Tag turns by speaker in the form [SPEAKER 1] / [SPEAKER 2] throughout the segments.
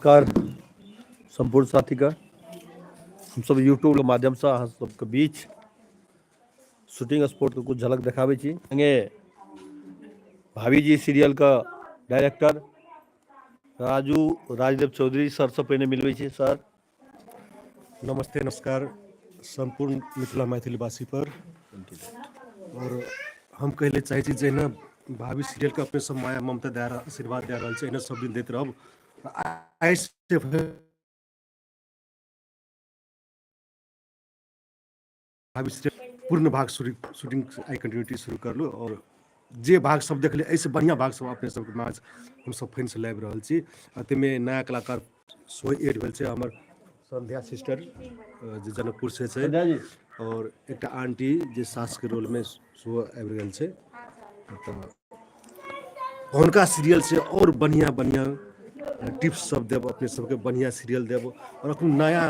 [SPEAKER 1] Car संपूर्ण साथी का हम सब यूट्यूब के माध्यम से अहाँ सबके बीच शूटिंग स्पोर्ट के कुछ झलक दिखावे छी। संगे भाभी जी सीरियल का डायरेक्टर राजू राजदेव चौधरी सर से पहले मिलवे छी। सर
[SPEAKER 2] नमस्ते नमस्कार संपूर्ण मिथिला मैथिलीवासी पर। और हम कहले चाहे छी जे ना भाभी सीरियल के अपने सब माया ममता दे आशीर्वाद दे रहल छै, एना सब दिन दैत रहब। आइ से भाभी सीरियल पूर्ण भाग शूटिंग आई कंटिन्यूटी शुरू करलू और जे भाग सब देखले ऐसे बढ़िया भाग सब अपने सबके माज हम सब फैन से लाइव रहल छी। ताहिमे नया कलाकार सो एड भेल छै हमर संध्या सिस्टर जे जनकपुर से छै, और एक आंटी जे सास के रोल में सो आबि गेल छै। हुनका सीरियल से और बढ़िया बढ़िया टिप्स सब देव, अपने सबके बढ़िया सीरियल देव और अपन नया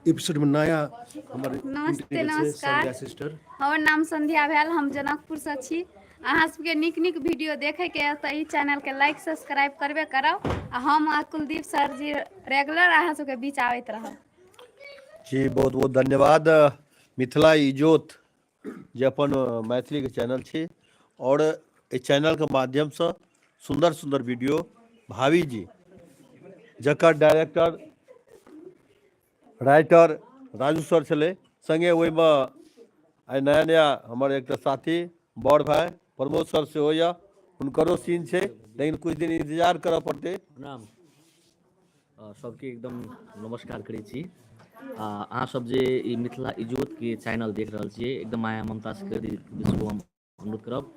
[SPEAKER 2] एपिसोड में नया हमारे
[SPEAKER 3] नमस्ते नमस्कार,
[SPEAKER 2] सिस्टर
[SPEAKER 3] हमर नाम संध्या भेल, हम जनकपुर से छी। अहाँ सबके निक निक वीडियो देखे के त ई चैनल के लाइक सब्सक्राइब करबे करब। हम आ कुलदीप सर जी रेगुलर अहाँ सबके बीच आवत रहब
[SPEAKER 1] जी। बहुत बहुत धन्यवाद। मिथिला इजोत जे अपन मैथिली के चैनल छी और इस चैनल के माध्यम से सुंदर सुंदर वीडियो भाभी जी जकर डायरेक्टर राइटर राजू सर चले संगे वही में आई नया नया हमारे एक साथी बड़ भाई प्रमोद सर से हो उनकरो सीन है, लेकिन कुछ दिन इंतजार करऽ पड़ते।
[SPEAKER 4] प्रणाम सबके एकदम नमस्कार करै छी। अहाँ सब जे ई मिथिला इजोत के चैनल देख रहल छियै एकदम माया ममता से विश्व हम अनुरोध करब।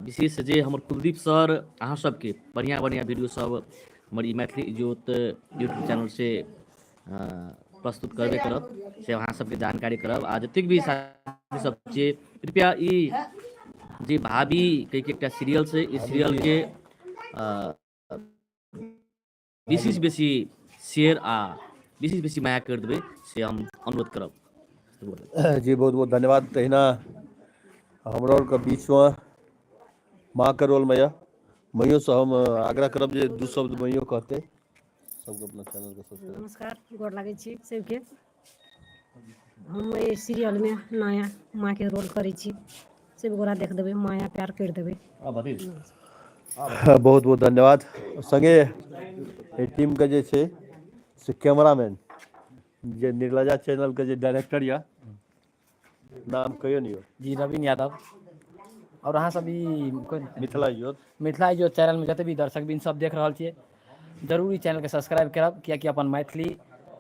[SPEAKER 4] विशेष जे हमर कुलदीप सर अहाँ सबके बढ़िया बढ़िया वीडियो सब हमर ई मैथिली इजोत यूट्यूब चैनल से प्रस्तुत करबे करब, से अहाँ सबके जानकारी करब। आ जतेक भी साथी सब छियै कृपया ई जे भाभी के एकटा सीरियल छै, ई सीरियल के विशेष बेसी शेयर आ विशेष बेसी माया कर देवे से हम अनुरोध करब।
[SPEAKER 1] जी बहुत बहुत धन्यवाद। तहिना हमरो के बीच में माँ के रोल में मैयो से हम आग्रह करब जे दू शब्द मैयो कहते सबके अपना चैनल के सब्सक्राइब।
[SPEAKER 5] नमस्कार, गोर लागै छी सबके। हम ये सीरियल में नया माँ के रोल करै छी, सब गोरा देख देबै, माया प्यार कर देबै।
[SPEAKER 1] बहुत बहुत धन्यवाद। संगे टीम के जे छै से कैमरामैन जे निर्लजा चैनल के जे डायरेक्टर या नाम कहियो नहीं हो
[SPEAKER 6] जी रवीन यादव। और अहाँ सब ई
[SPEAKER 1] मिथिला
[SPEAKER 6] इजोत चैनल में जते भी दर्शक बिन सब देख रहल छियै जरूर ई चैनल के सब्सक्राइब करब, कियाकि अपन मैथिली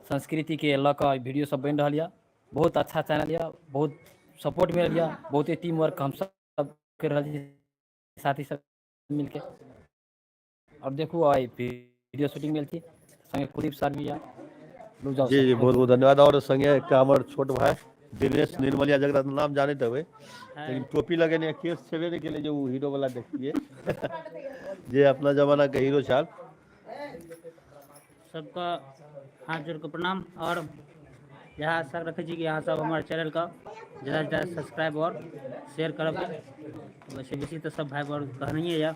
[SPEAKER 6] संस्कृति के लऽ कऽ वीडियो सब बनि रहल यऽ। बहुत अच्छा चैनल यऽ, बहुत सपोर्ट मिल यऽ, बहुते टीम वर्क हम सब कर रहल छी साथी सब मिलके। और देखू आई वीडियो शूटिंग मिल छी संगे कुलदीप सर भी यऽ।
[SPEAKER 1] जी जी बहुत बहुत धन्यवाद। और संगे एकटा हमर छोट भाई दिनेश निर्मलिया जगह नाम जानते हुए, लेकिन टोपी लगेने केस छेबे नहीं के जो हीरो वाला देखिए जे अपना जमाना के हीरो छाल।
[SPEAKER 7] सबका हाथ जोड़ के प्रणाम। और यहाँ आशा रखे छी कि यहाँ सब हमारे चैनल का ज़्यादा से ज़्यादा सब्सक्राइब और शेयर करब। वैसे बेसी तो सब भाई बहन कहनिए या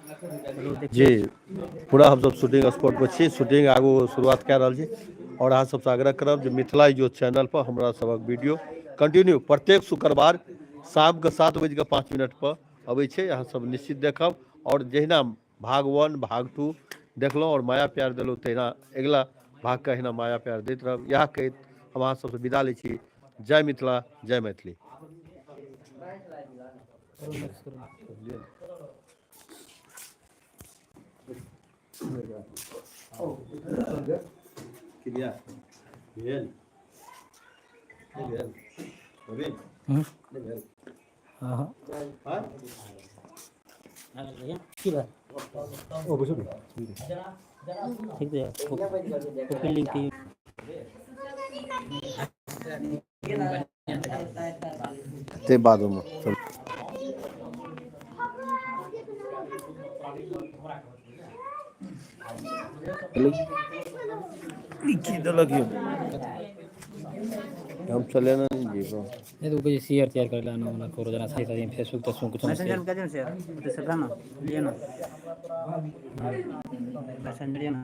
[SPEAKER 1] जी पूरा हम सब शूटिंग स्पॉट पर छी, शूटिंग आगू शुरुआत कऽ रहल छी। और अहाँ सबसे आग्रह करब जे मिथिला इजोत चैनल पर हमरा सबक वीडियो कंटिन्यू प्रत्येक शुक्रवार शाम के 7:05 पर अबै छै, अहाँ सब निश्चित देखब। और जहिना भाग 1 भाग 2 देखलहुँ और माया प्यार दिलहुँ, तहिना अगिला भाग के अहिना माया प्यार दैत रहब। इएह कहैत हम अहाँ सबसे विदा लै छी। जय मिथिला, जय मैथिली। ते बाद में हम चले ना जी
[SPEAKER 6] ये तो कोई शेयर कर लेना वाला करो जरा सही सही फेसबुक तो कुछ नहीं
[SPEAKER 7] मैसेंजर का शेयर तो सब ना लिए ना मैसेंजर ना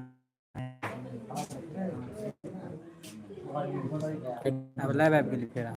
[SPEAKER 7] अब लाइव आबि गेली फेर